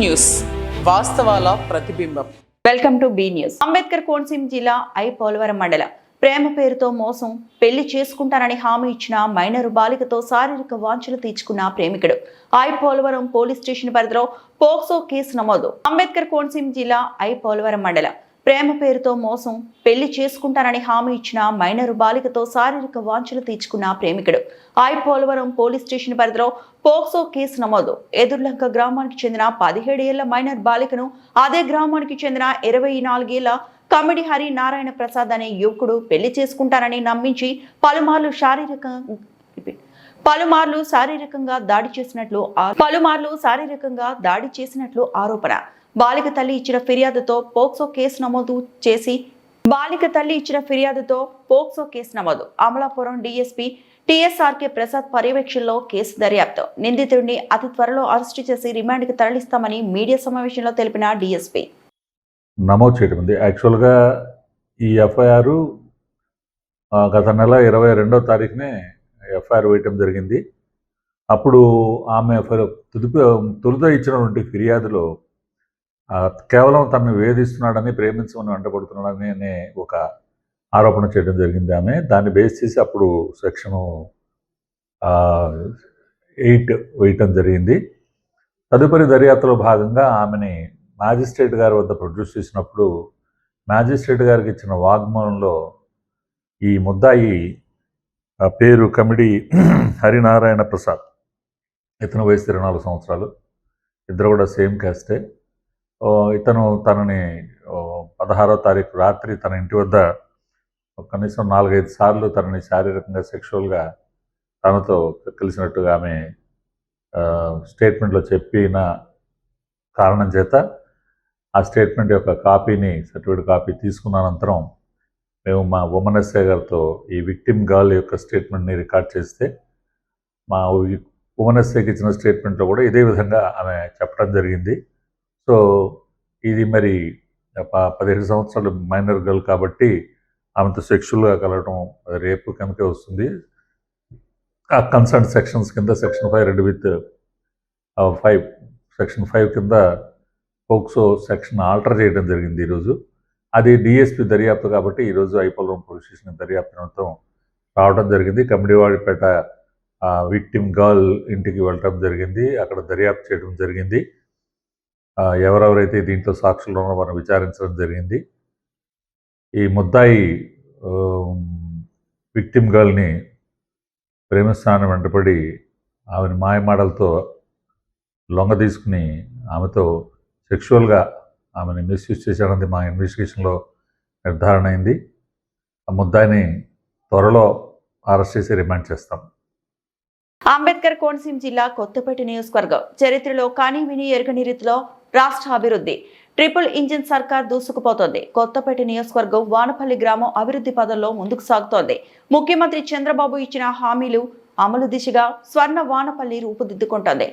News వాస్తవాల ప్రతిబింబం. Welcome to be news. Ambedkar Konaseema జిల్లా పోలవరం మండలం ప్రేమ పేరుతో మోసం, పెళ్లి చేసుకుంటానని హామీ ఇచ్చిన మైనరు బాలికతో శారీరక వాంఛలు తీర్చుకున్న ప్రేమికుడు. పోలవరం పోలీస్ స్టేషన్ పరిధిలో పోక్సో కేసు నమోదు. అంబేద్కర్ కోనసీమ జిల్లా పోలవరం మండలం ప్రేమ పేరుతో మోసం, పెళ్లి చేసుకుంటానని హామీ ఇచ్చిన మైనరు బాలికతో శారీరక వాంఛలు తీర్చుకున్న ప్రేమికుడు. పోలవరం పోలీస్ స్టేషన్ పరిధిలో పోక్సో కేసు నమోదు. ఎదుర్లంక గ్రామానికి చెందిన 17 ఏళ్ల మైనర్ బాలికను అదే గ్రామానికి చెందిన 24 ఏళ్ల కమిడి హరి నారాయణ ప్రసాద్ అనే యువకుడు పెళ్లి చేసుకుంటానని నమ్మించి పలుమార్లు శారీరకంగా దాడి చేసినట్లు ఆరోపణ. బాలిక తల్లి ఇచ్చిన ఫిర్యాదుతో పోక్సో కేసు నమోదు. అమలాపురం డీఎస్పీ టీఎస్ఆర్కే ప్రసాద్ పర్యవేక్షణలో కేసు దర్యాప్తు. నిందితుడిని అతి త్వరలో అరెస్టు చేసి రిమాండ్కి తరలిస్తామని మీడియా సమావేశంలో తెలిపిన డీఎస్పీ. నమోదు చేయడం ఉంది. యాక్చువల్గా ఈ ఎఫ్ఐఆర్ గత నెల 22వ తారీఖునే ఎఫ్ఐఆర్ వేయటం జరిగింది. అప్పుడు ఆమె తొలుత ఇచ్చినటువంటి ఫిర్యాదులో కేవలం తనను వేధిస్తున్నాడని, ప్రేమించమని వెంటబడుతున్నాడని అనే ఒక ఆరోపణ చేయడం జరిగింది. ఆమె దాన్ని బేస్ చేసి అప్పుడు సెక్షన్ 8 వేయటం జరిగింది. తదుపరి దర్యాప్తులో భాగంగా ఆమెని మ్యాజిస్ట్రేట్ గారి వద్ద ప్రొడ్యూస్ చేసినప్పుడు మ్యాజిస్ట్రేట్ గారికి ఇచ్చిన వాగ్మూలంలో ఈ ముద్దాయి పేరు కమిడి హరినారాయణ ప్రసాద్, ఇతను వయసు 24 సంవత్సరాలు, ఇద్దరు కూడా సేమ్ క్యాస్టే. ఇతను తనని 16వ తారీఖు రాత్రి తన ఇంటి వద్ద కనీసం 4-5 సార్లు తనని శారీరకంగా, సెక్షువల్గా తనతో కలిసినట్టుగా ఆమె స్టేట్మెంట్లో చెప్పిన కారణం చేత ఆ స్టేట్మెంట్ యొక్క సర్టిఫికేట్ కాపీ తీసుకున్న అనంతరం మేము మా ఉమెన్ ఎస్ఐ గారితో ఈ విక్టిమ్ గర్ల్ యొక్క స్టేట్మెంట్ని రికార్డ్ చేస్తే మా ఉమెన్ ఎస్ఐకి ఇచ్చిన స్టేట్మెంట్లో కూడా ఇదే విధంగా ఆమె చెప్పడం జరిగింది. సో ఇది మరి 17 సంవత్సరాలు మైనర్ గర్ల్ కాబట్టి ఆమెతో సెక్షువల్గా కలవడం రేపు కనుక వస్తుంది. ఆ కన్సర్న్ సెక్షన్స్ కింద సెక్షన్ 5 రెడ్ విత్ 5 సెక్షన్ 5 కింద పోక్సో సెక్షన్ ఆల్టర్ చేయడం జరిగింది ఈరోజు. అది డిఎస్పీ దర్యాప్తు కాబట్టి ఈరోజు పోలవరం పోలీస్ స్టేషన్ దర్యాప్తు రావడం జరిగింది. కమిడివాడిపేట విక్టిమ్ గర్ల్ ఇంటికి వెళ్ళడం జరిగింది. అక్కడ దర్యాప్తు చేయడం జరిగింది. ఎవరెవరైతే దీంట్లో సాక్షులు ఉన్నారో వారిని విచారించడం జరిగింది. ఈ ముద్దాయి విక్టిమ్ గర్ల్ని ప్రేమిస్తానని వెంటపడి ఆమెను మాయమాటలతో లొంగ తీసుకుని ఆమెతో సెక్షువల్గా ఆమెను మిస్యూజ్ చేశాడని మా ఇన్వెస్టిగేషన్లో నిర్ధారణ అయింది. ఆ ముద్దాయిని త్వరలో అరెస్ట్ చేసి రిమాండ్ చేస్తాం. అంబేద్కర్ కోనసీమ జిల్లా కొత్తపేట నియోజకవర్గం చరిత్రలో కానీ విని ఎరుగని రీతిలో రాష్ట్ర అభివృద్ధి ట్రిపుల్ ఇంజిన్ సర్కార్ దూసుకుపోతోంది. కొత్తపేట నియోజకవర్గం వానపల్లి గ్రామం అభివృద్ధి పదంలో ముందుకు సాగుతోంది. ముఖ్యమంత్రి చంద్రబాబు ఇచ్చిన హామీలు అమలు దిశగా స్వర్ణ వానపల్లి రూపుదిద్దుకుంటోంది.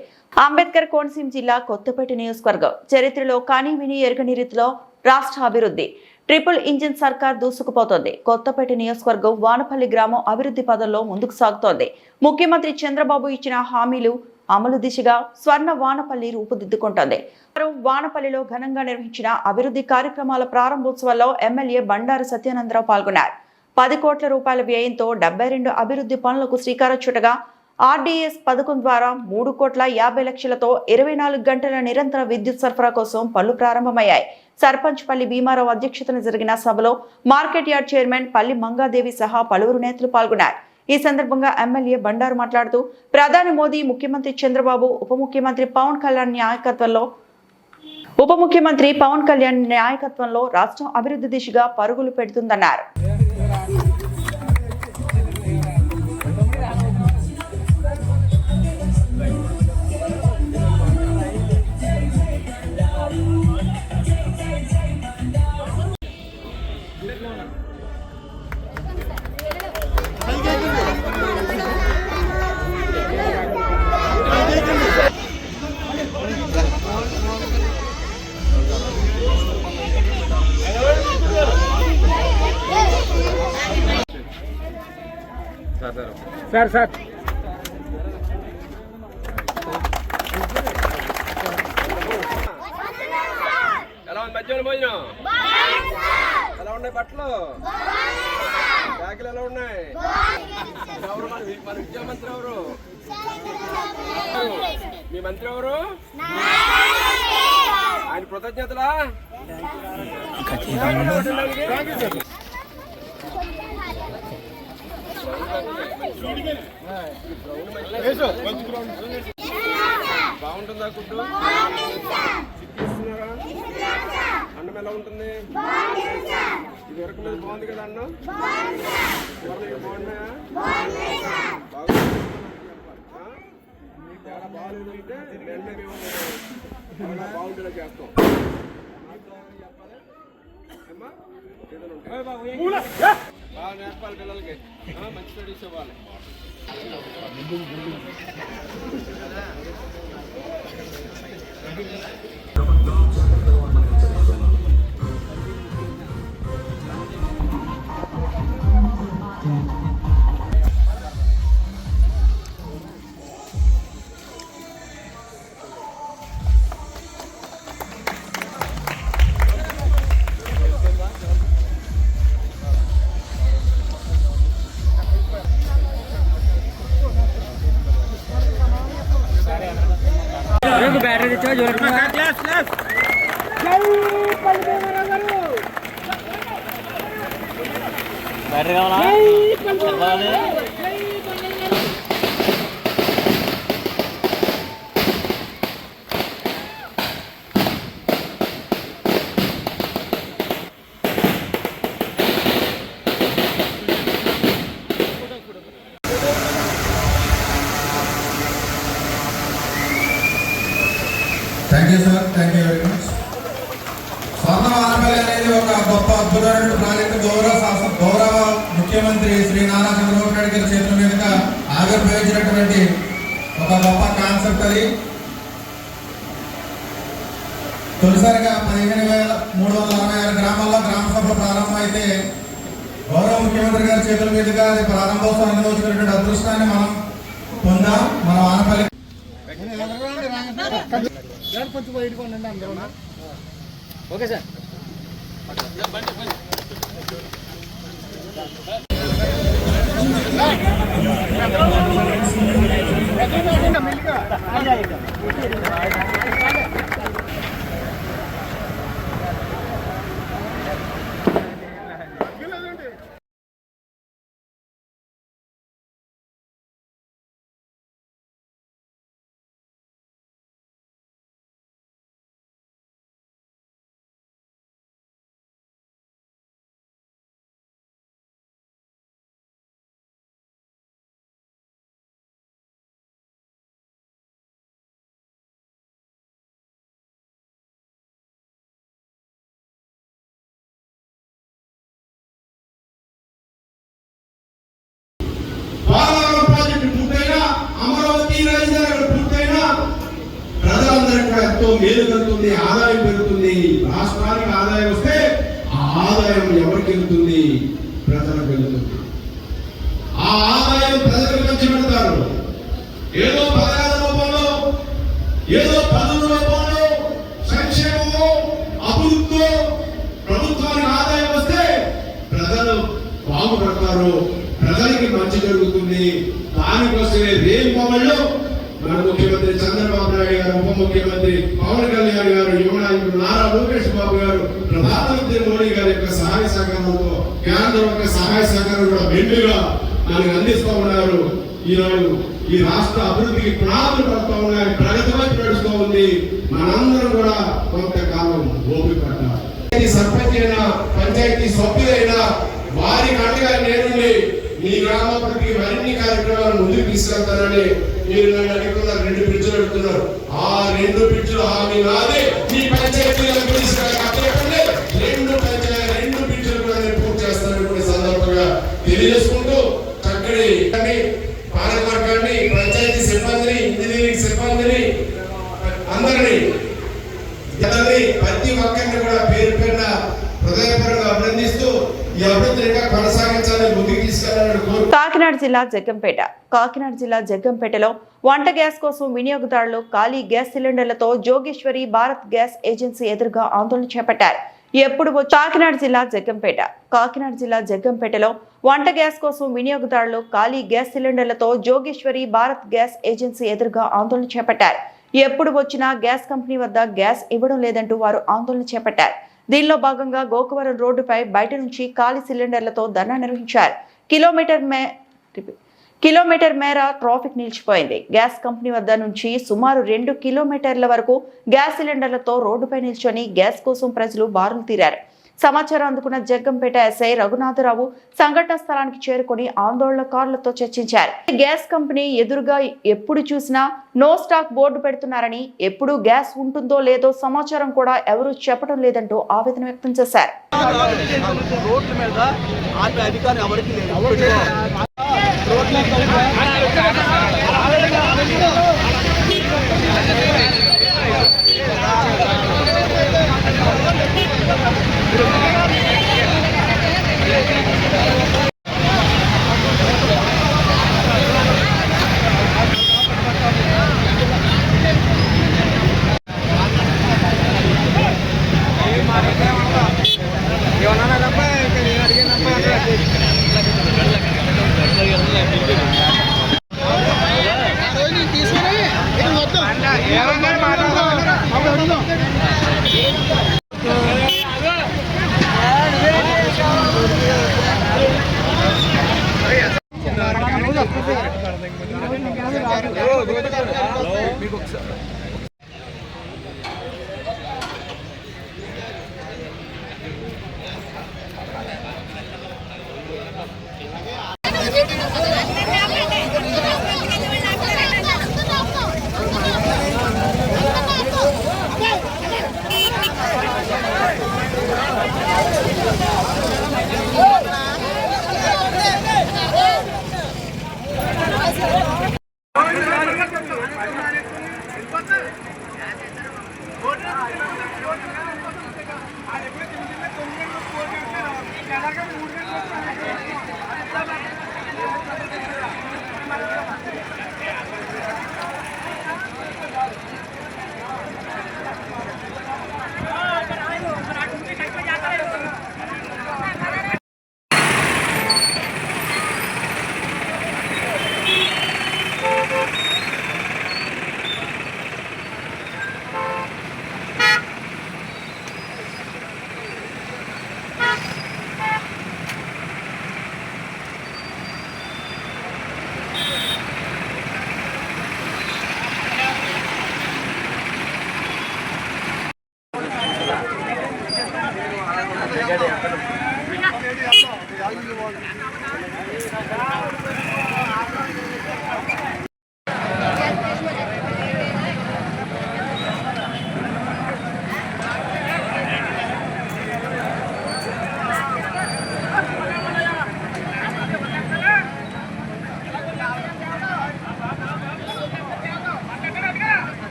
అంబేద్కర్ కోనసీమ జిల్లా కొత్తపేట నియోజకవర్గం చరిత్రలో కానీ విని ఎరుగని రీతిలో రాష్ట్ర అభివృద్ధి ట్రిపుల్ ఇంజిన్ సర్కార్ దూసుకుపోతోంది. కొత్తపేట నియోజకవర్గం వానపల్లి గ్రామం అభివృద్ధి పదంలో ముందుకు సాగుతోంది. ముఖ్యమంత్రి చంద్రబాబు ఇచ్చిన హామీలు అమలు దిశగా స్వర్ణ వానపల్లి రూపుదిద్దుకుంటోంది. వానపల్లిలో ఘనంగా నిర్వహించిన అభివృద్ధి కార్యక్రమాల ప్రారంభోత్సవాల్లో ఎమ్మెల్యే బండారు సత్యానందరావు పాల్గొన్నారు. 10 కోట్ల రూపాయల వ్యయంతో 72 అభివృద్ధి పనులకు శ్రీకారం చుట్టగా ఆర్డీఎస్ పథకం ద్వారా 3,50,00,000తో 24 గంటల నిరంతర విద్యుత్ సరఫరా కోసం పనులు ప్రారంభమయ్యాయి. సర్పంచ్ పల్లి భీమారావు అధ్యక్షతన జరిగిన సభలో మార్కెట్ యార్డ్ చైర్మన్ పల్లి మంగాదేవి సహా పలువురు నేతలు పాల్గొన్నారు. ఈ సందర్భంగా ఎమ్మెల్యే బండారు మాట్లాడుతూ ప్రధాని మోదీ, ముఖ్యమంత్రి చంద్రబాబు, ఉప ముఖ్యమంత్రి పవన్ కళ్యాణ్ నాయకత్వంలో రాష్ట్రం అభివృద్ధి దిశగా పరుగులు పెడుతుందన్నారు. సార్ మధ్యాహ్నం భోజనం ఎలా ఉన్నాయి? బట్టలు బ్యాగులు ఎలా ఉన్నాయి? ఎవరు మన విద్యామంత్రి ఎవరు? మీ మంత్రి ఎవరు? ఆయన కృతజ్ఞతలా? బాగుంటుందా గుడ్డు? చిక్కిస్తున్నారా? అన్నం ఎలా ఉంటుంది? ఇది వరకు మీద బాగుంది కదా అన్నం? బాగున్నాయా? చాలా బాగాలేదు అంటే వెంటనే మేము బాగుండేలా చేస్తాం. బాగా నేర్పాలి పిల్లలకి, మంచి స్టడీస్ ఇవ్వాలి. బ్యాటరీ తెచ్చా బ్యాటరీ కావాలా? Thank you sir, thank you very much. స్వర్ణ వానపల్లి అనేది ఒక గొప్ప అద్భుతమైన ప్రాజెక్టు. గౌరవ ముఖ్యమంత్రి శ్రీ నారా చంద్రబాబు నాయుడు గారి చేతుల మీదుగా ఆవిర్భవించినటువంటి ఒక గొప్ప కాన్సెప్ట్ అది. తొలిసారిగా 15,366 గ్రామాల్లో గ్రామ సభ ప్రారంభం అయితే గౌరవ ముఖ్యమంత్రి గారి చేతుల మీదుగా అది ప్రారంభోత్సవం అనుభవించినటువంటి అదృష్టాన్ని మనం పొందాం. మన వానపల్లి కొంచెం బయటకు ఉండండి అందరూ. Okay sir. మేలు కలుగుతుంది, ఆదాయం పెరుగుతుంది. రాష్ట్రానికి ఆదాయం వస్తే ఆ ఆదాయం ఎవరికి వెళ్తుంది? ప్రజలకు వెళ్తుంది. ఆ ఆదాయం ప్రజలకు పంచి పెడతారు. ఏదో పథకాల రూపంలో, ఏదో పనుల రూపంలో, సంక్షేమము అభివృద్ధితో ప్రభుత్వానికి ఆదాయం వస్తే ప్రజలు బాగుపడతారు, ప్రజలకి మంచి జరుగుతుంది. దానికోసమే రేపవల్లో మన ముఖ్యమంత్రి చంద్రబాబు నాయుడు గారు, ఉప ముఖ్యమంత్రి పవన్ కళ్యాణ్ గారు, యువ నాయకుడు నారా లోకేష్ బాబు గారు, ప్రధానమంత్రి మోడీ గారి యొక్క సహాయ సహకారంతో కేంద్రం యొక్క సహాయ సహకారం కూడా మెండుగా మనకు అందిస్తూ ఉన్నారు. ఈనాడు ఈ రాష్ట్ర అభివృద్ధికి పునాదులు పడుతూ ఉన్నాయి, ప్రగతి వైపు నడుస్తూ ఉంది. మనందరం కూడా కొంతకాలం ఓపిక పట్టాలి. సర్పంచ్ అయినా, పంచాయతీ సభ్యులైనా వారికి అండగా నేనుండి మీ గ్రామాభివృద్ధికి మరిన్ని కార్యక్రమాలు ముందుకు తీసుకెళ్తానని మీరు నన్ను అడుగుతున్నారు. 2 బ్రిడ్జ్లు అడుగుతున్నారు. ఆ 2 బ్రిడ్జ్లు హామీ నాదే. మీ పంచాయతీలకు తీసుకెళ్ళి 2 బ్రిడ్జ్లు కూడా నేను పూర్తి చేస్తానని కూడా సందర్భంగా తెలియజేసుకుంటూ చక్కటి పాలకవర్గాన్ని, పంచాయతీ సిబ్బందిని, ఇంజనీరింగ్ సిబ్బందిని అందరినీ ప్రతి ఒక్కరిని కూడా పేరు పేరున హృదయపరంగా అభినందిస్తూ ఈ అభివృద్ధిని కొనసాగించాలని ముందుకు తీసుకెళ్లాలని కోరు. కాకినాడ జిల్లా జగ్గంపేటలో వంట గ్యాస్ కోసం వినియోగదారులు ఖాళీ గ్యాస్ సిలిండర్లతో జోగేశ్వరి భారత్ గ్యాస్ ఏజెన్సీ ఎదురుగా ఆందోళన చేపట్టారు. కాకినాడ జిల్లా జగ్గంపేటలో వంట గ్యాస్ కోసం వినియోగదారులు ఖాళీ గ్యాస్ సిలిండర్లతో జోగేశ్వరి భారత్ గ్యాస్ ఏజెన్సీ ఎదురుగా ఆందోళన చేపట్టారు. ఎప్పుడు వచ్చినా గ్యాస్ కంపెనీ వద్ద గ్యాస్ ఇవ్వడం లేదంటూ వారు ఆందోళన చేపట్టారు. దీనిలో భాగంగా గోకవరం రోడ్డుపై బయట నుంచి ఖాళీ సిలిండర్లతో ధర్నా నిర్వహించారు. కిలోమీటర్ మేర ట్రాఫిక్ నిలిచిపోయింది. గ్యాస్ కంపెనీ వద్ద నుంచి సుమారు 2 కిలోమీటర్ల వరకు గ్యాస్ సిలిండర్లతో రోడ్డుపై నిల్చొని గ్యాస్ కోసం ప్రజలు బారులు తీరారు. సమాచారం అందుకున్న జగ్గంపేట ఎస్ఐ రఘునాథరావు సంఘటన స్థలానికి చేరుకుని ఆందోళనకారులతో చర్చించారు. గ్యాస్ కంపెనీ ఎదురుగా ఎప్పుడు చూసినా నో స్టాక్ బోర్డు పెడుతున్నారని, ఎప్పుడు గ్యాస్ ఉంటుందో లేదో సమాచారం కూడా ఎవరూ చెప్పడం లేదంటూ ఆవేదన వ్యక్తం చేశారు.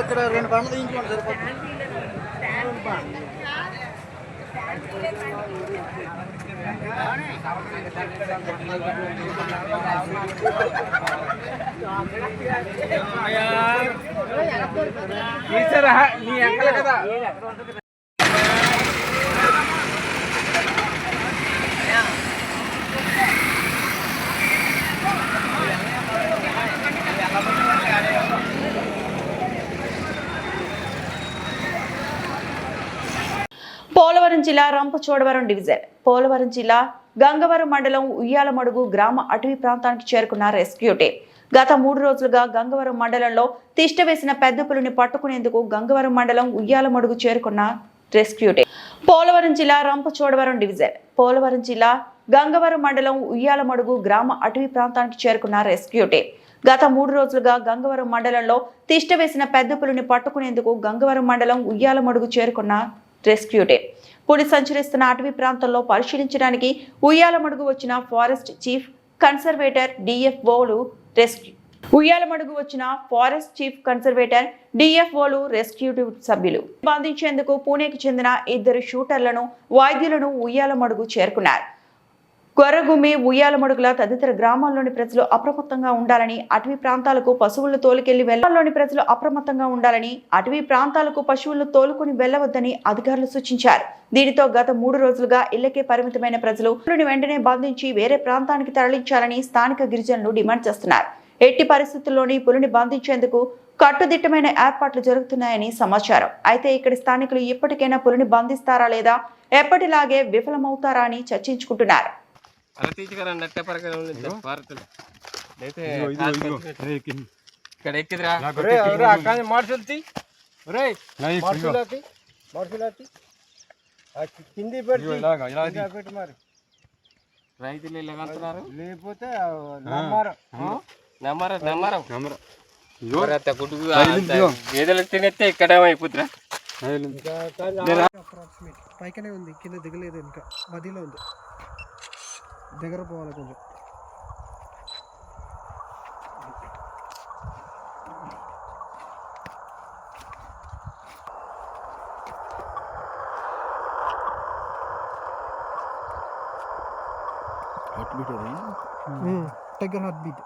ఇక్కడ 2 బండ్లు తీయించుకోండి సరిపోతుంది. నీ ఎక్కల కదా పోలవరం జిల్లా రంపచోడవరం డివిజన్. పోలవరం జిల్లా గంగవరం మండలం ఉయ్యాలమడుగు గ్రామ అటవీ ప్రాంతానికి చేరుకున్న రెస్క్యూ టీం. గత 3 రోజులుగా గంగవరం మండలంలో తిష్టవేసిన పెద్ద పులిని పట్టుకునేందుకు గంగవరం మండలం ఉయ్యాలమడుగు చేరుకున్న రెస్క్యూ టీం. పోలవరం జిల్లా రంపచోడవరం డివిజన్. పోలవరం జిల్లా గంగవరం మండలం ఉయ్యాలమడుగు గ్రామ అటవీ ప్రాంతానికి చేరుకున్న రెస్క్యూ టీం. గత 3 రోజులుగా గంగవరం మండలంలో తిష్ట వేసిన పెద్ద పులిని పట్టుకునేందుకు గంగవరం మండలం ఉయ్యాలమడుగు చేరుకున్న రెస్క్యూ టీం. పులి సంచరిస్తున్న అటవీ ప్రాంతంలో పరిశీలించడానికి ఉయ్యాలమడుగు వచ్చిన ఫారెస్ట్ చీఫ్ కన్సర్వేటర్ డిఎఫ్ఓలు రెస్క్యూ సభ్యులు బంధించేందుకు పూణేకి చెందిన 2 షూటర్లను వైద్యులను ఉయ్యాలమడుగు చేరుకున్నారు. గొర్రగుమ్మి, ఉయ్యాలమడుగుల తదితర గ్రామాల్లోని ప్రజలు అప్రమత్తంగా ఉండాలని, అటవీ ప్రాంతాలకు పశువులను తోలుకొని వెళ్లవద్దని అధికారులు సూచించారు. దీనితో గత 3 రోజులుగా ఇళ్లకే పరిమితమైన ప్రజలు పులిని వెంటనే బంధించి వేరే ప్రాంతానికి తరలించాలని స్థానిక గిరిజనులు డిమాండ్ చేస్తున్నారు. ఎట్టి పరిస్థితుల్లోని పులిని బంధించేందుకు కట్టుదిట్టమైన ఏర్పాట్లు జరుగుతున్నాయని సమాచారం. అయితే ఇక్కడి స్థానికులు ఇప్పటికైనా పులిని బంధిస్తారా లేదా ఎప్పటిలాగే విఫలమవుతారా అని చర్చించుకుంటున్నారు. రైతులు లేకపోతే గేదెలకు తినేస్తే ఇక్కడ అయిపోతురా. పైకనే ఉంది, కింద దిగలేదు, ఇంకా మధ్యలో ఉంది. దగ్గర పోవాలి కొంచెం. Tiger heart beat.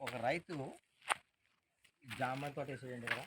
ఒక రైతు జామ తోట వేసేయండి కదా,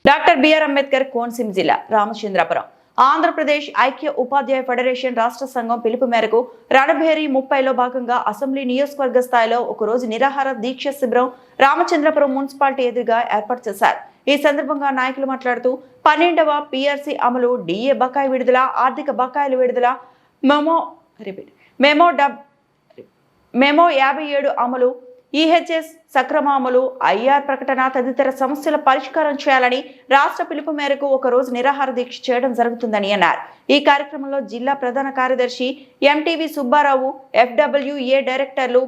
డాక్టర్ బిఆర్ అంబేద్కర్ కోనసీమ జిల్లా రామచంద్రపురం. ఆంధ్రప్రదేశ్ ఐక్య ఉపాధ్యాయ ఫెడరేషన్ రాష్ట్ర సంఘం పిలుపు మేరకు రణభేరి 30లో భాగంగా అసెంబ్లీ నియోజకవర్గ స్థాయిలో ఒకరోజు నిరాహార దీక్ష శిబిరం రామచంద్రపురం మున్సిపాలిటీ ఎదురుగా ఏర్పాటు చేశారు. ఈ సందర్భంగా నాయకులు మాట్లాడుతూ 12వ పిఆర్సీ అమలు, డిఏ బకాయి విడుదల, ఆర్థిక బకాయిల విడుదల, మెమో 57 అమలు, ఈహెచ్ఎస్ సక్రమ అమలు, ఐఆర్ ప్రకటన తదితర సమస్యల పరిష్కారం చేయాలని రాష్ట్ర పిలుపు మేరకు ఒకరోజు నిరాహార దీక్ష చేయడం జరుగుతుందని అన్నారు. ఈ కార్యక్రమంలో జిల్లా ప్రధాన కార్యదర్శి ఎంటీవీ సుబ్బారావు, ఎఫ్డబ్ల్యూఏ డైరెక్టర్లు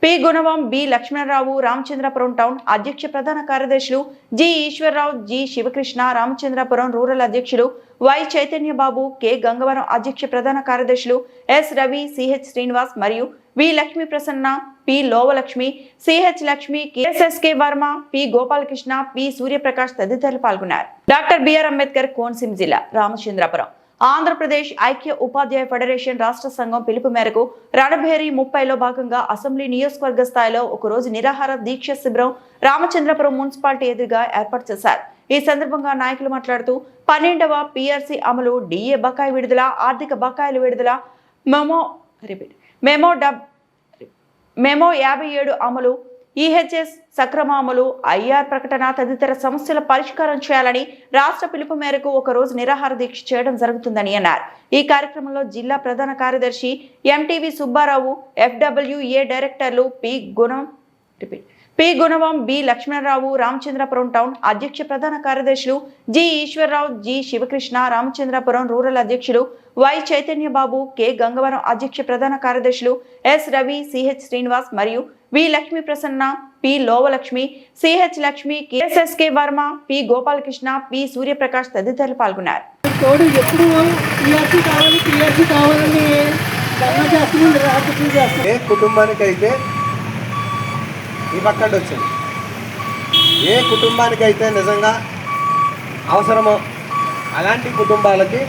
P Gunavam, B Lakshmanarao, Ramachandrapuram town అధ్యక్ష ప్రధాన కార్యదర్శులు G Eswararao, G Sivakrishna, Ramachandrapuram rural అధ్యక్షులు వై చైతన్యబాబు, కె గంగవరం అధ్యక్ష ప్రధాన కార్యదర్శులు ఎస్ రవి, సిహెచ్ శ్రీనివాస్ మరియు V Lakshmi Prasanna, P Lovalakshmi, CH Lakshmi, KSSK Varma, P Gopalakrishna, P Suryaprakash తదితరులు పాల్గొన్నారు. డాక్టర్ బిఆర్ అంబేద్కర్ కోనసీమ జిల్లా రామచంద్రపురం. ఆంధ్రప్రదేశ్ ఐక్య ఉపాధ్యాయ ఫెడరేషన్ రాష్ట్ర సంఘం పిలుపు మేరకు రణభేరి 30లో భాగంగా అసెంబ్లీ నియోజకవర్గ స్థాయిలో ఒకరోజు నిరాహార దీక్ష శిబిరం రామచంద్రపురం మున్సిపాలిటీ ఎదురుగా ఏర్పాటు చేశారు. ఈ సందర్భంగా నాయకులు మాట్లాడుతూ 12వ పిఆర్సీ అమలు, డిఏ బకాయి విడుదల, ఆర్థిక బకాయిల విడుదల, మెమో 57 అమలు, ఈహెచ్ఎస్ సక్రమాములు, ఐఆర్ ప్రకటన తదితర సమస్యల పరిష్కారం చేయాలని రాష్ట్ర పిలుపు మేరకు ఒకరోజు నిరాహార దీక్ష చేయడం జరుగుతుందని అన్నారు. ఈ కార్యక్రమంలో జిల్లా ప్రధాన కార్యదర్శి ఎంటీవీ సుబ్బారావు, FWA డైరెక్టర్లు P Gunavam, B Lakshmanarao, Ramachandrapuram town అధ్యక్ష ప్రధాన కార్యదర్శులు G Eswararao, G Sivakrishna, Ramachandrapuram rural అధ్యక్షులు వై చైతన్యబాబు, కె గంగవరం అధ్యక్ష ప్రధాన కార్యదర్శులు ఎస్ రవి, సిహెచ్ శ్రీనివాస్ మరియు V Lakshmi Prasanna, P Lovalakshmi, CH Lakshmi, KSSK Varma, P Gopalakrishna, P Suryaprakash తదితరులు పాల్గొన్నారు. ఏ కుటుంబానికైతే ఈ పక్కండి వచ్చింది, ఏ కుటుంబానికైతే నిజంగా అవసరమో అలాంటి కుటుంబాలకి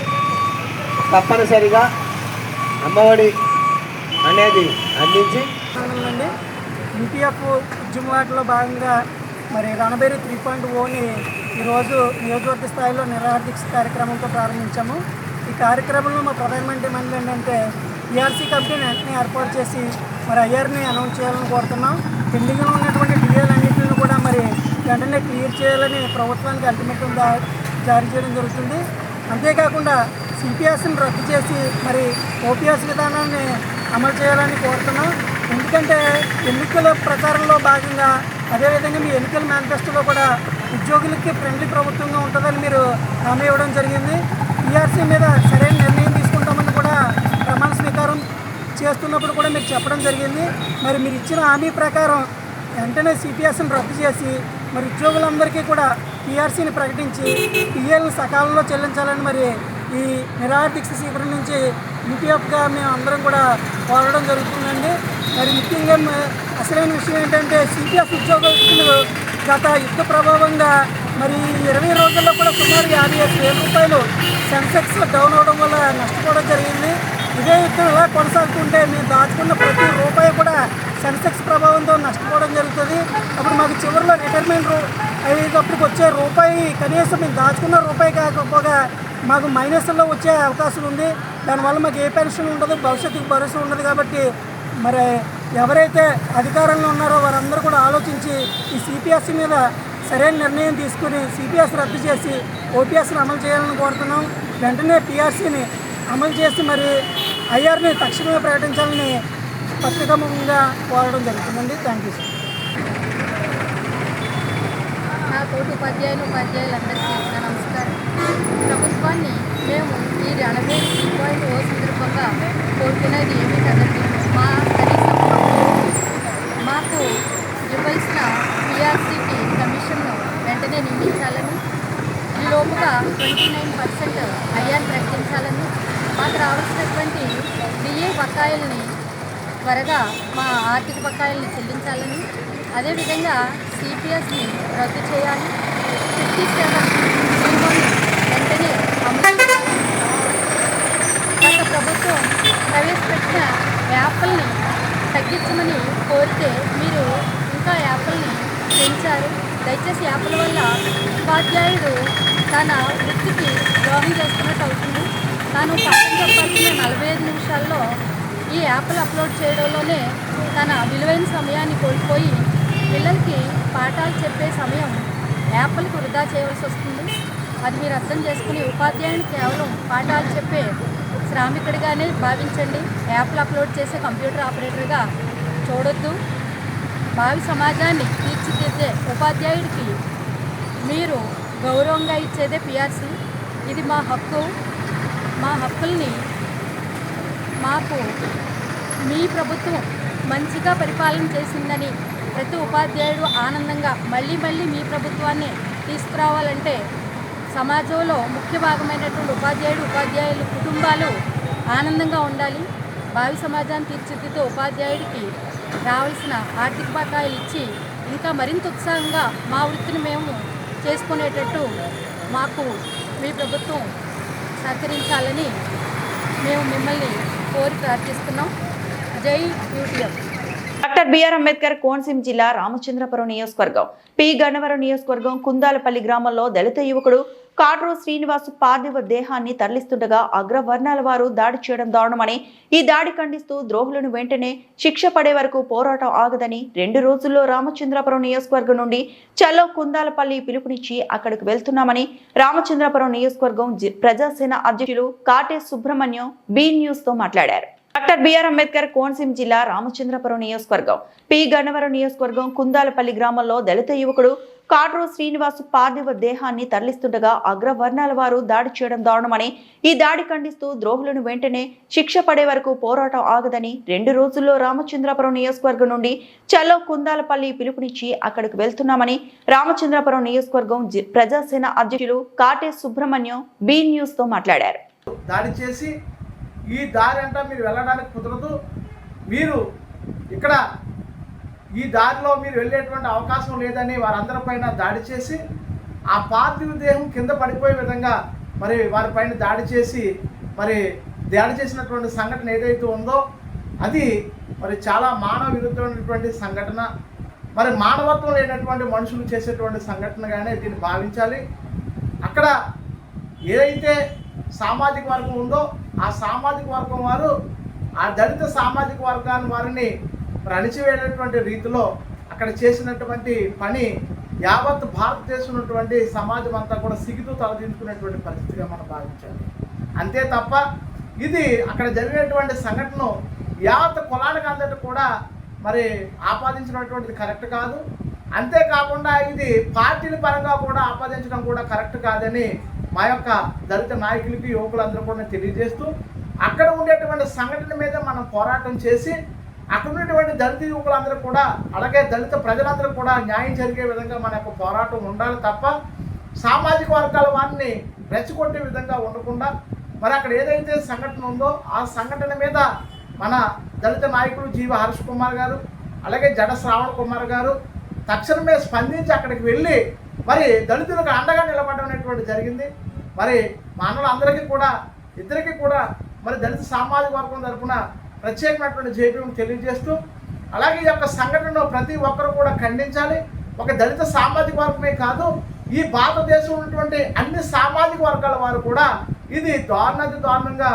తప్పనిసరిగా అమ్మఒడి అనేది అందించి యూపీఎఫ్ ఉద్యమాట్లో భాగంగా మరి రణబేరి 3.0ని ఈరోజు నియోజకవర్గ స్థాయిలో నిరాహార దీక్ష కార్యక్రమంతో ప్రారంభించాము. ఈ కార్యక్రమంలో మా ప్రధానమైన డిమాండ్ ఏంటంటే ఈఆర్సీ కమిటీని వెంటనే ఏర్పాటు చేసి మరి ఐఆర్ని అనౌన్స్ చేయాలని కోరుతున్నాం. పెండింగ్లో ఉన్నటువంటి డిఏలు అన్నింటిని కూడా మరి వెంటనే క్లియర్ చేయాలని ప్రభుత్వానికి అల్టిమేటం జారీ చేయడం జరుగుతుంది. అంతేకాకుండా సిపిఎస్ని రద్దు చేసి మరి ఓపీఎస్ విధానాన్ని అమలు చేయాలని కోరుతున్నాం. ఎందుకంటే ఎన్నికల ప్రచారంలో భాగంగా అదేవిధంగా మీ ఎన్నికల మేనిఫెస్టోలో కూడా ఉద్యోగులకి ఫ్రెండ్లీ ప్రభుత్వంగా ఉంటుందని మీరు హామీ ఇవ్వడం జరిగింది. ఈఆర్సీ మీద సరైన నిర్ణయం తీసుకుంటామని కూడా ప్రమాణ స్వీకారం చేస్తున్నప్పుడు కూడా మీరు చెప్పడం జరిగింది. మరి మీరు ఇచ్చిన హామీ ప్రకారం వెంటనే సిపిఎస్ని రద్దు చేసి మరి ఉద్యోగులందరికీ కూడా టీఆర్సీని ప్రకటించి టీఏలను సకాలంలో చెల్లించాలని మరి ఈ నిరాహార దీక్ష శిబిరం నుంచి యూపీఎఫ్గా మేము అందరం కూడా కోరడం జరుగుతుందండి. మరి ముఖ్యంగా అసలైన విషయం ఏంటంటే సిపిఎస్ ఉద్యోగస్తులు గత యుద్ధ ప్రభావంగా మరి 20 రోజుల్లో కూడా సుమారు 55,000 రూపాయలు సెన్సెక్స్ డౌన్ అవడం వల్ల నష్టపోవడం జరిగింది. ఇదే యుద్ధం ఇలా కొనసాగుతుంటే మేము దాచుకున్న ప్రతి రూపాయి కూడా సెన్సెక్స్ ప్రభావంతో నష్టపోవడం జరుగుతుంది. అప్పుడు మాకు చివరిలో రిటైర్మెంట్ అయ్యేటప్పటికి వచ్చే రూపాయి కనీసం మేము దాచుకున్న రూపాయి కాకపోగా మాకు మైనస్లో వచ్చే అవకాశం ఉంది. దానివల్ల మాకు ఏ పెన్షన్ ఉండదు, భవిష్యత్తుకు భరోసా ఉండదు. కాబట్టి మరి ఎవరైతే అధికారంలో ఉన్నారో వారందరూ కూడా ఆలోచించి ఈ సిపిఎస్ మీద సరైన నిర్ణయం తీసుకుని సిపిఎస్ రద్దు చేసి ఓపీఎస్ని అమలు చేయాలని కోరుతున్నాం. వెంటనే టీఆర్సీని అమలు చేసి మరి ఐఆర్ని తక్షణమే ప్రకటించాలని పత్రికాముఖంగా కోరడం జరుగుతుందండి. Thank you sir. నా తోటి ఉపాధ్యాయులందరికీ నా నమస్కారం. ప్రభుత్వాన్ని మేము ఈ 83.0 సందర్భంగా కోరుకునేది ఏమీ కదండి. మాకు ఇవ్వాల్సిన పిఆర్సీకి కమిషన్ను వెంటనే నియమించాలని, ఈ లోపుగా 29% ఐఆర్ ప్రకటించాలని, మాకు రావాల్సినటువంటి డిఏ బకాయిల్ని త్వరగా మా ఆర్థిక బకాయిల్ని చెల్లించాలని, అదేవిధంగా సిపిఎస్ని రద్దు చేయాలి, 57 వెంటనే అమలు చేయాలి. గత ప్రభుత్వం ప్రవేశపెట్టిన యాప్ల్ని తగ్గించమని కోరితే మీరు ఇంకా యాప్ల్ని పెంచారు. దయచేసి యాప్ల వల్ల ఉపాధ్యాయుడు తన వృత్తికి ద్రోహం చేస్తున్నట్టు అవుతుంది. తాను పాఠం చెప్పాల్సిన 45 నిమిషాల్లో ఈ యాప్లు అప్లోడ్ చేయడంలోనే తన విలువైన సమయాన్ని కోల్పోయి పిల్లలకి పాఠాలు చెప్పే సమయం యాప్లకు వృధా చేయవలసి వస్తుంది. అది మీరు అర్థం చేసుకుని ఉపాధ్యాయుని కేవలం పాఠాలు చెప్పే శ్రామికుడిగానే భావించండి. యాప్లు అప్లోడ్ చేసే కంప్యూటర్ ఆపరేటర్గా చూడొద్దు. భావి సమాజాన్ని తీర్చిదిద్దే ఉపాధ్యాయుడికి మీరు గౌరవంగా ఇచ్చేదే పిఆర్సీ. ఇది మా హక్కు. మా హక్కుల్ని మాకు మీ ప్రభుత్వం మంచిగా పరిపాలన చేసిందని ప్రతి ఉపాధ్యాయుడు ఆనందంగా మళ్ళీ మీ ప్రభుత్వాన్ని తీసుకురావాలంటే సమాజంలో ముఖ్య భాగమైనటువంటి ఉపాధ్యాయులు కుటుంబాలు ఆనందంగా ఉండాలి. భావి సమాజాన్ని తీర్చిదిద్దే ఉపాధ్యాయుడికి రావాల్సిన ఆర్థిక బకాయిలు ఇచ్చి ఇంకా మరింత ఉత్సాహంగా మా వృత్తిని మేము చేసుకునేటట్టు మాకు మీ ప్రభుత్వం సహకరించాలని మేము మిమ్మల్ని కోరి ప్రార్థిస్తున్నాం. జై UTF. Doctor BR Ambedkar Konaseema జిల్లా రామచంద్రపురం నియోజకవర్గం, పి గన్నవరం నియోజకవర్గం కుందాలపల్లి గ్రామంలో దళిత యువకుడు కాట్రో శ్రీనివాస్ పార్థివ దేహాన్ని తరలిస్తుండగా అగ్రవర్ణాల వారు దాడి చేయడం దారుణమని, ఈ దాడి ఖండిస్తూ ద్రోహులను వెంటనే శిక్ష పడే వరకు పోరాటం ఆగదని 2 రోజుల్లో రామచంద్రాపురం నియోజకవర్గం నుండి చలో కుందాలపల్లి పిలుపునిచ్చి అక్కడికి వెళ్తున్నామని రామచంద్రాపురం నియోజకవర్గం ప్రజాసేన అధ్యక్షులు కాటే సుబ్రహ్మణ్యం బి న్యూస్ తో మాట్లాడారు. డాక్టర్ బిఆర్ అంబేద్కర్ కోనసీమ జిల్లా రామచంద్రపురం నియోజకవర్గం పి గన్నవరం నియోజకవర్గం కుందాలపల్లి గ్రామంలో దళిత యువకుడు కాట్రో శ్రీనివాస్ పార్థివ దేహాన్ని తరలిస్తుండగా అగ్రవర్ణాల వారు దాడి చేయడం దారుణమని, ఈ దాడి ఖండిస్తూ ద్రోహులను వెంటనే శిక్ష పడే వరకు పోరాటం ఆగదని 2 రోజుల్లో రామచంద్రాపురం నియోజకవర్గం నుండి చలో కుందాలపల్లి పిలుపునిచ్చి అక్కడికి వెళ్తున్నామని రామచంద్రాపురం నియోజకవర్గం ప్రజాసేన అధ్యక్షులు కాటే సుబ్రహ్మణ్యం బి న్యూస్ తో మాట్లాడారు. దాడి చేసి ఈ దారి అంతా మీరు వెళ్ళడానికి కుదరదు, మీరు ఇక్కడ ఈ దారిలో మీరు వెళ్ళేటువంటి అవకాశం లేదని వారందరిపైన దాడి చేసి ఆ పార్థివ దేహం కింద పడిపోయే విధంగా మరి వారిపైన దాడి చేసి మరి దాడి చేసినటువంటి సంఘటన ఏదైతే ఉందో అది మరి చాలా మానవ విరుద్ధమైనటువంటి సంఘటన. మరి మానవత్వం లేనటువంటి మనుషులు చేసేటువంటి సంఘటనగానే దీన్ని భావించాలి. అక్కడ ఏదైతే సామాజిక వర్గం ఉందో ఆ సామాజిక వర్గం వారు ఆ దళిత సామాజిక వర్గాన్ని వారిని అణిచివేయనటువంటి రీతిలో అక్కడ చేసినటువంటి పని యావత్ భారతదేశం ఉన్నటువంటి సమాజం అంతా కూడా సిగ్గుతో తలదించుకునేటువంటి పరిస్థితిగా మనం భావించాలి. అంతే తప్ప ఇది అక్కడ జరిగినటువంటి సంఘటన యావత్ కులానికి అందరికీ కూడా మరి ఆపాదించినటువంటిది కరెక్ట్ కాదు. అంతేకాకుండా ఇది పార్టీల పరంగా కూడా ఆపాదించడం కూడా కరెక్ట్ కాదని మా యొక్క దళిత నాయకులకి యువకులందరూ కూడా తెలియజేస్తూ అక్కడ ఉండేటువంటి సంఘటన మీద మనం పోరాటం చేసి అక్కడ ఉన్నటువంటి దళిత యువకులందరూ కూడా అలాగే దళిత ప్రజలందరూ కూడా న్యాయం జరిగే విధంగా మన యొక్క పోరాటం ఉండాలి తప్ప సామాజిక వర్గాల వారిని రెచ్చగొట్టే విధంగా ఉండకుండా మరి అక్కడ ఏదైతే సంఘటన ఉందో ఆ సంఘటన మీద మన దళిత నాయకులు జీవ హర్ష్ కుమార్ గారు అలాగే జడ శ్రావణ్ కుమార్ గారు తక్షణమే స్పందించి అక్కడికి వెళ్ళి మరి దళితులకు అండగా నిలబడడం అనేటువంటి జరిగింది. మరి మానవులందరికీ కూడా ఇద్దరికీ కూడా మరి దళిత సామాజిక వర్గం తరఫున ప్రత్యేకమైనటువంటి జైపీఎం తెలియజేస్తూ అలాగే ఈ యొక్క సంఘటనను ప్రతి ఒక్కరు కూడా ఖండించాలి. ఒక దళిత సామాజిక వర్గమే కాదు ఈ భారతదేశంలో ఉన్నటువంటి అన్ని సామాజిక వర్గాల వారు కూడా ఇది దారుణంగా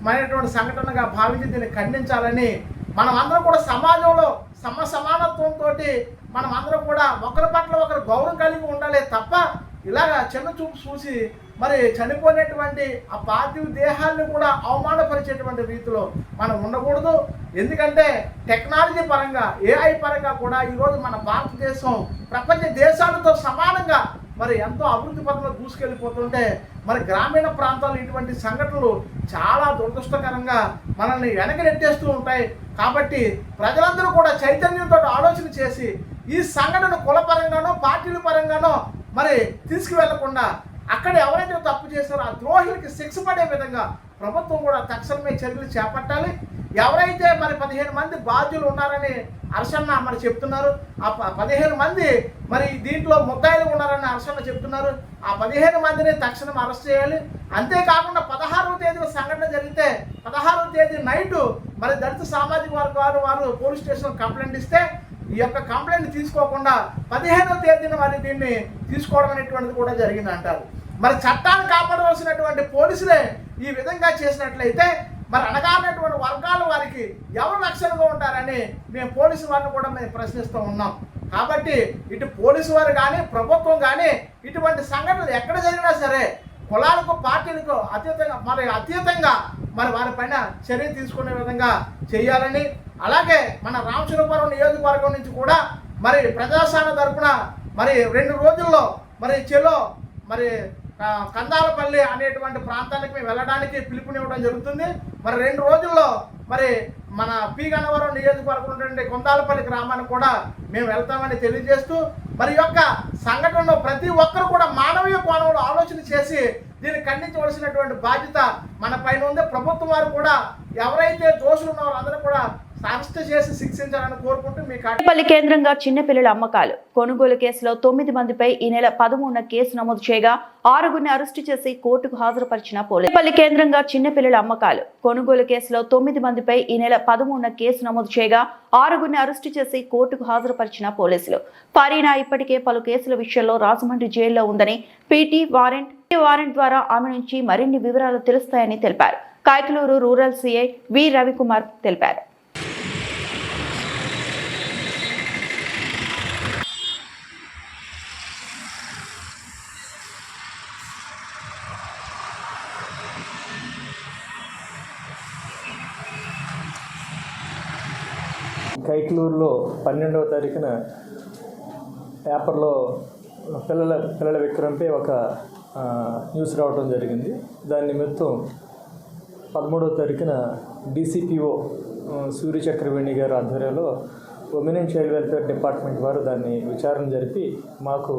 మైనటువంటి సంఘటనగా భావించి దీన్ని ఖండించాలని మనం అందరం కూడా సమాజంలో సమానత్వంతో మనం అందరం కూడా ఒకరి పట్ల ఒకరు గౌరవం కలిగి ఉండాలి తప్ప ఇలాగా చిన్న చూపు చూసి మరి చనిపోయినటువంటి ఆ పార్థివ దేహాన్ని కూడా అవమానపరిచేటువంటి రీతిలో మనం ఉండకూడదు. ఎందుకంటే టెక్నాలజీ పరంగా ఏఐ పరంగా కూడా ఈరోజు మన భారతదేశం ప్రపంచ దేశాలతో సమానంగా మరి ఎంతో అభివృద్ధి పథంలో దూసుకెళ్ళిపోతుంటే మరి గ్రామీణ ప్రాంతాల్లో ఇటువంటి సంఘటనలు చాలా దురదృష్టకరంగా మనల్ని వెనక్కి నెట్టేస్తూ ఉంటాయి. కాబట్టి ప్రజలందరూ కూడా చైతన్యంతో ఆలోచన చేసి ఈ సంఘటన కుల పరంగానో పార్టీల పరంగానో మరి తీసుకువెళ్లకుండా అక్కడ ఎవరైతే తప్పు చేశారో ఆ ద్రోహులకి శిక్ష పడే విధంగా ప్రభుత్వం కూడా తక్షణమే చర్యలు చేపట్టాలి. ఎవరైతే మరి 15 మంది బాధ్యులు ఉన్నారని హర్షన్న మరి చెప్తున్నారు, ఆ 15 మంది మరి దీంట్లో ముద్దాయిలు ఉన్నారని హర్షన్న చెప్తున్నారు. ఆ 15 మందిని తక్షణం అరెస్ట్ చేయాలి. అంతేకాకుండా 16వ తేదీన సంఘటన జరిగితే 16వ తేదీ నైటు మరి దళిత సామాజిక వర్గాలు వారు పోలీస్ స్టేషన్ కంప్లైంట్ ఇస్తే ఈ యొక్క కంప్లైంట్ తీసుకోకుండా 15వ తేదీన మరి దీన్ని తీసుకోవడం అనేటువంటిది కూడా జరిగింది అంటారు. మరి చట్టాన్ని కాపాడవలసినటువంటి పోలీసులే ఈ విధంగా చేసినట్లయితే మరి అణగారినటువంటి వర్గాల వారికి ఎవరు రక్షణగా ఉంటారని మేము పోలీసు వారిని కూడా మేము ప్రశ్నిస్తూ ఉన్నాం. కాబట్టి ఇటు పోలీసు వారు కానీ ప్రభుత్వం కానీ ఇటువంటి సంఘటనలు ఎక్కడ జరిగినా సరే కులాలకు పార్టీలకు అతీతంగా మరి వారిపైన చర్య తీసుకునే విధంగా చేయాలని అలాగే మన రామచంద్రపురం నియోజకవర్గం నుంచి కూడా మరి ప్రజాసేన తరపున మరి 2 రోజుల్లో మరి చెలో మరి కందాలపల్లి అనేటువంటి ప్రాంతానికి మేము వెళ్ళడానికి పిలుపునివ్వడం జరుగుతుంది. మరి 2 రోజుల్లో మరి మన పి గన్నవరం నియోజకవర్గం ఉన్నటువంటి కొందాలపల్లి గ్రామానికి కూడా మేము వెళ్తామని తెలియజేస్తూ మరి యొక్క సంఘటనలో ప్రతి ఒక్కరు కూడా మానవీయ కోణంలో ఆలోచన చేసి దీన్ని ఖండించవలసినటువంటి బాధ్యత మన పైన ఉంది. ప్రభుత్వం వారు కూడా ఎవరైతే దోషులు ఉన్నారో అందరూ కూడా అరెస్ట్ చేసి శిక్షించాలని కోరుకుంటూ మీ తాడేపల్లి కేంద్రంగా చిన్నపిల్లల అమ్మకాలు కొనుగోలు కేసులో 9 మందిపై ఈ నెల 13న కేసు నమోదు చేయగా 6గురిని అరెస్టు చేసి కోర్టుకు హాజరుపరిచిన పోలీసులు. తాడేపల్లి కేంద్రంగా చిన్నపిల్లల అమ్మకాలు కొనుగోలు కేసులో 9 మందిపై ఈ నెల 13న కేసు నమోదు చేయగా 6గురిని అరెస్టు చేసి కోర్టుకు హాజరుపరిచిన పోలీసులు. ఫరీనా ఇప్పటికే పలు కేసుల విషయంలో రాజమండ్రి జైల్లో ఉందని పీటీ వారెంట్ ఈ వారెంట్ ద్వారా ఆమె నుంచి మరిన్ని వివరాలు తెలుస్తాయని తెలిపారు. కాయకలూరు రూరల్ సిఐ వి రవికుమార్ తెలిపారు. కైకలూరులో 12వ తారీఖున పేపర్లో పిల్లల విక్రమంపై ఒక న్యూస్ రావడం జరిగింది. దాని నిమిత్తం 13వ తారీఖున DCPO సూర్యచక్రవేణి గారి ఆధ్వర్యంలో women and child welfare department వారు దాన్ని విచారణ జరిపి మాకు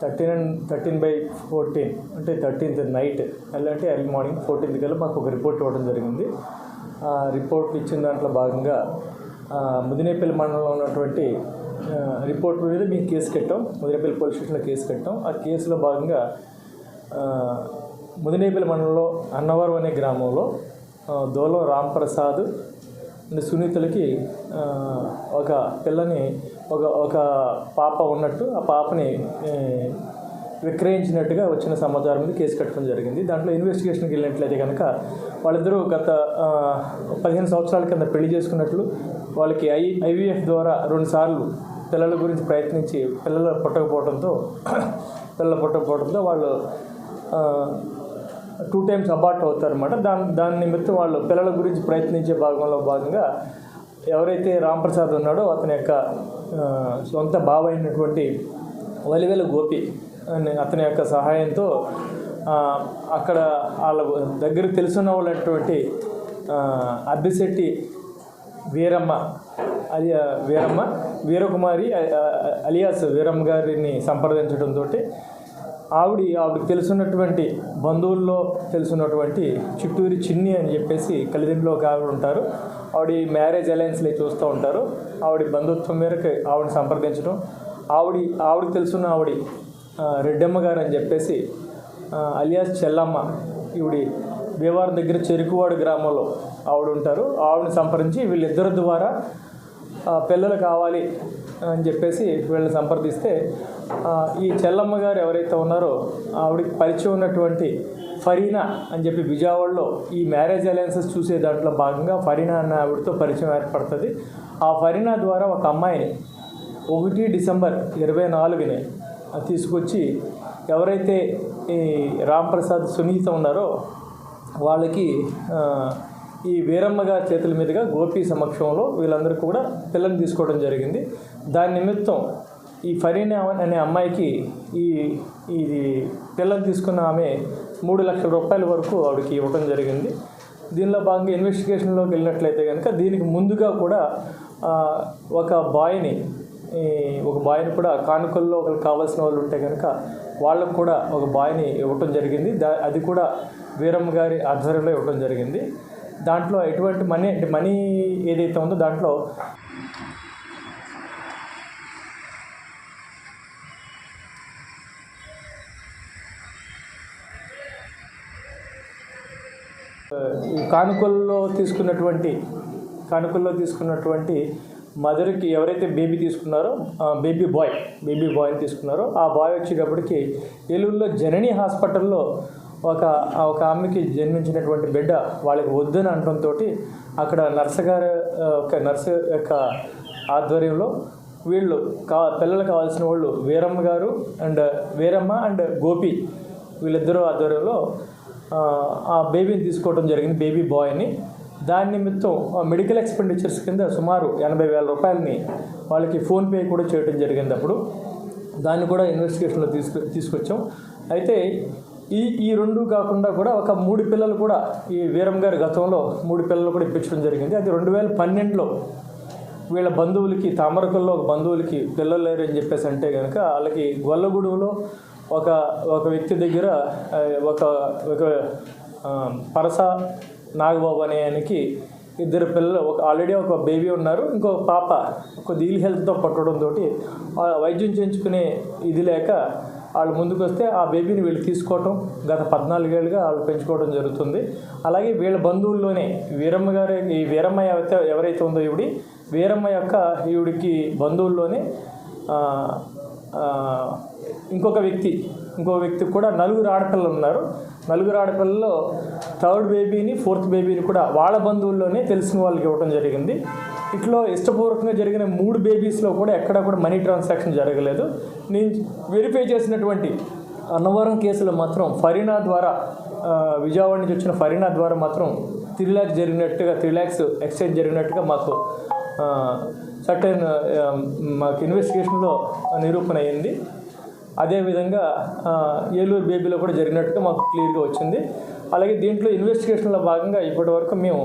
13/14 అంటే 13th నైట్ అంటే ఎర్లీ మార్నింగ్ 14th కల్లా మాకు ఒక రిపోర్ట్ ఇవ్వడం జరిగింది. ఆ రిపోర్ట్ ఇచ్చిన దాంట్లో భాగంగా ముదినేపల్లి మండలంలో ఉన్నటువంటి రిపోర్ట్ మీద మేము కేసు కట్టాం. ముదినేపల్లి పోలీస్ స్టేషన్లో కేసు కట్టాం. ఆ కేసులో భాగంగా ముదినేపల్లి మండలంలో అన్నవరం అనే గ్రామంలో దోలం రాంప్రసాద్ అండ్ సునీతలకి ఒక పిల్లని ఒక పాప ఉన్నట్టు ఆ పాపని విక్రయించినట్టుగా వచ్చిన సమాచారం మీద కేసు కట్టడం జరిగింది. దాంట్లో ఇన్వెస్టిగేషన్కి వెళ్ళినట్లయితే కనుక వాళ్ళిద్దరూ గత 15 సంవత్సరాల కింద పెళ్లి చేసుకున్నట్లు, వాళ్ళకి IVF ద్వారా 2 సార్లు పిల్లల గురించి ప్రయత్నించి పిల్లలు పుట్టకపోవడంతో వాళ్ళు 2 times అబార్ట్ అవుతారన్నమాట. దాని నిమిత్తం వాళ్ళు పిల్లల గురించి ప్రయత్నించే భాగంగా ఎవరైతే రాంప్రసాద్ ఉన్నాడో అతని యొక్క సొంత బావ అయినటువంటి వలివేల గోపి అతని యొక్క సహాయంతో అక్కడ వాళ్ళ దగ్గర తెలుసున్న వాళ్ళటువంటి అబ్బిశెట్టి వీరకుమారి అలియాస్ వీరమ్మ గారిని సంప్రదించడంతో ఆవిడకి తెలుసున్నటువంటి బంధువుల్లో తెలుసున్నటువంటి చిట్టూరి చిన్ని అని చెప్పేసి కలిదింట్లో ఒక ఆవిడ ఉంటారు. ఆవిడ మ్యారేజ్ అలయన్స్లో చూస్తూ ఉంటారు. ఆవిడ బంధుత్వం మేరకు ఆవిడని సంప్రదించడం, ఆవిడకి తెలుసున్న ఆవిడ రెడ్డమ్మ గారు అని చెప్పేసి అలియాస్ చెల్లమ్మ, ఈవిడి భీమవరం దగ్గర చెరుకువాడు గ్రామంలో ఆవిడ ఉంటారు. ఆవిడని సంప్రదించి వీళ్ళిద్దరి ద్వారా పిల్లలు కావాలి అని చెప్పేసి వీళ్ళని సంప్రదిస్తే ఈ చెల్లమ్మ గారు ఎవరైతే ఉన్నారో ఆవిడకి పరిచయం ఉన్నటువంటి ఫరీనా అని చెప్పి విజయవాడలో ఈ మ్యారేజ్ అలయన్సెస్ చూసే దాంట్లో భాగంగా ఫరీనా అన్న ఆవిడతో పరిచయం ఏర్పడుతుంది. ఆ ఫరీనా ద్వారా ఒక అమ్మాయిని 1 డిసెంబర్ 2024 తీసుకొచ్చి ఎవరైతే ఈ రాంప్రసాద్ సునీత ఉన్నారో వాళ్ళకి ఈ వీరమ్మ గారి చేతుల మీదుగా గోపి సమక్షంలో వీళ్ళందరూ కూడా పిల్లల్ని తీసుకోవడం జరిగింది. దాని నిమిత్తం ఈ ఫరీనా అనే అమ్మాయికి ఇది పిల్లలు తీసుకున్న ఆమె 3 లక్షల రూపాయల వరకు ఆవిడకి ఇవ్వడం జరిగింది. దీనిలో భాగంగా ఇన్వెస్టిగేషన్లోకి వెళ్ళినట్లయితే కనుక దీనికి ముందుగా కూడా ఒక బాయ్ని కూడా కానుకల్లో ఒకరికి కావాల్సిన వాళ్ళు ఉంటే కనుక వాళ్ళకు కూడా ఒక బాయ్ని ఇవ్వటం జరిగింది. అది కూడా వీరమ్మ గారి ఆధ్వర్యంలో ఇవ్వటం జరిగింది. దాంట్లో ఎటువంటి మనీ ఏదైతే ఉందో దాంట్లో కానుకల్లో తీసుకున్నటువంటి మదర్కి ఎవరైతే బేబీ తీసుకున్నారో బేబీ బాయ్ని తీసుకున్నారో ఆ బాయ్ వచ్చేటప్పటికి ఏలూరులో జనని హాస్పిటల్లో ఒక ఆమెకి జన్మించినటువంటి బిడ్డ వాళ్ళకి వద్దని అనడంతో అక్కడ నర్సు యొక్క ఆధ్వర్యంలో వీళ్ళు పిల్లలు కావాల్సిన వాళ్ళు వీరమ్మ అండ్ గోపి వీళ్ళిద్దరూ ఆధ్వర్యంలో ఆ బేబీని తీసుకోవడం జరిగింది, బేబీ బాయ్ని. దాని నిమిత్తం మెడికల్ ఎక్స్పెండిచర్స్ కింద సుమారు 80,000 రూపాయలని వాళ్ళకి ఫోన్పే కూడా చేయడం జరిగింది. అప్పుడు దాన్ని కూడా ఇన్వెస్టిగేషన్లో తీసుకొచ్చాం. అయితే ఈ 2 కాకుండా కూడా ఒక 3 పిల్లలు కూడా ఈ వీరమ్మ గారి గతంలో 3 పిల్లలు కూడా ఇప్పించడం జరిగింది. అది 2012లో వీళ్ళ బంధువులకి తామరకల్లో ఒక బంధువులకి పిల్లలు లేరు అని చెప్పేసి అంటే కనుక వాళ్ళకి గొల్లగూడెంలో ఒక వ్యక్తి దగ్గర ఒక పరస నాగబాబు అనే ఆయనకి 2 పిల్లలు ఆల్రెడీ ఒక బేబీ ఉన్నారు, ఇంకో పాప కొద్ది హెల్త్తో పట్టడంతో వైద్యం చేయించుకునే ఇది లేక వాళ్ళు ముందుకు వస్తే ఆ బేబీని వీళ్ళు తీసుకోవటం గత 14 ఏళ్ళుగా వాళ్ళు పెంచుకోవడం జరుగుతుంది. అలాగే వీళ్ళ బంధువుల్లోనే వీరమ్మ ఎవరైతే ఉందో వీరమ్మ యొక్క ఈవిడికి బంధువుల్లోనే ఇంకొక వ్యక్తి కూడా 4 ఆడపిల్లలు ఉన్నారు. 4 ఆడపిల్లల్లో 3rd బేబీని 4th బేబీని కూడా వాళ్ళ బంధువుల్లోనే తెలిసిన వాళ్ళకి ఇవ్వడం జరిగింది. ఇట్లా ఇష్టపూర్వకంగా జరిగిన 3 బేబీస్లో కూడా ఎక్కడ కూడా మనీ ట్రాన్సాక్షన్ జరగలేదు. నేను వెరిఫై చేసినటువంటి అన్నవరం కేసులో మాత్రం ఫరీనా ద్వారా, విజయవాడ నుంచి వచ్చిన ఫరీనా ద్వారా మాత్రం 3 lakhs జరిగినట్టుగా, 3 lakhs ఎక్స్చేంజ్ జరిగినట్టుగా మాకు సర్టెన్ మాకు ఇన్వెస్టిగేషన్లో నిరూపణ అయింది. అదేవిధంగా ఏలూరు బేబీలో కూడా జరిగినట్టుగా మాకు క్లియర్గా వచ్చింది. అలాగే దీంట్లో ఇన్వెస్టిగేషన్లో భాగంగా ఇప్పటివరకు మేము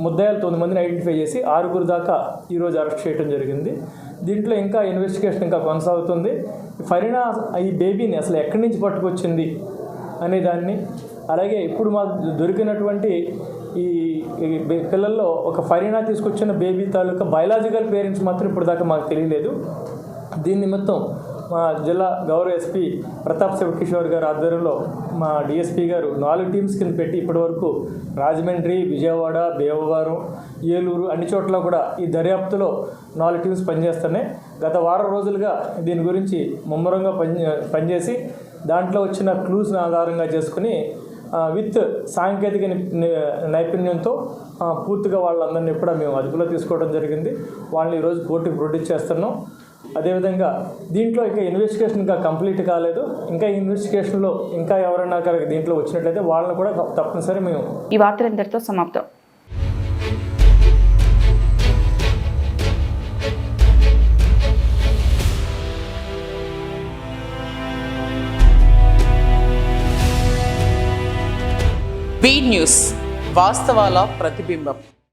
ముద్దాయిలు 9 మందిని ఐడెంటిఫై చేసి 6 దాకా ఈరోజు అరెస్ట్ చేయడం జరిగింది. దీంట్లో ఇంకా ఇన్వెస్టిగేషన్ ఇంకా కొనసాగుతుంది. ఫరీనా ఈ బేబీని అసలు ఎక్కడి నుంచి పట్టుకొచ్చింది అనే దాన్ని, అలాగే ఇప్పుడు మాకు దొరికినటువంటి ఈ పిల్లల్లో ఒక ఫరీనా తీసుకొచ్చిన బేబీ తాలూకా బయలాజికల్ పేరెంట్స్ మాత్రం ఇప్పుడు దాకా మాకు తెలియలేదు. దీన్ని మొత్తం మా జిల్లా గౌరవ ఎస్పీ ప్రతాప్ శివకిషోర్ గారు ఆధ్వర్యంలో మా డిఎస్పీ గారు 4 టీమ్స్ కింద పెట్టి ఇప్పటివరకు రాజమండ్రి, విజయవాడ, భీమవరం, ఏలూరు అన్ని చోట్ల కూడా ఈ దర్యాప్తులో 4 టీమ్స్ పనిచేస్తున్నాయి. గత వారం రోజులుగా దీని గురించి ముమ్మరంగా పనిచేసి దాంట్లో వచ్చిన క్లూస్ని ఆధారంగా చేసుకుని విత్ సాంకేతిక నైపుణ్యంతో పూర్తిగా వాళ్ళందరినీ కూడా మేము అదుపులో తీసుకోవడం జరిగింది. వాళ్ళని ఈరోజు కోర్టుకు ప్రొడ్యూస్ చేస్తున్నాం. అదేవిధంగా దీంట్లో ఇంకా ఇన్వెస్టిగేషన్ ఇంకా కంప్లీట్ కాలేదు. ఇంకా ఇన్వెస్టిగేషన్లో ఇంకా ఎవరైనా దీంట్లో వచ్చినట్లయితే వాళ్ళని కూడా తప్పనిసరి మేము. ఈ వార్తలు ఇంతటితో సమాప్తం. బీ న్యూస్, వాస్తవాల ప్రతిబింబం.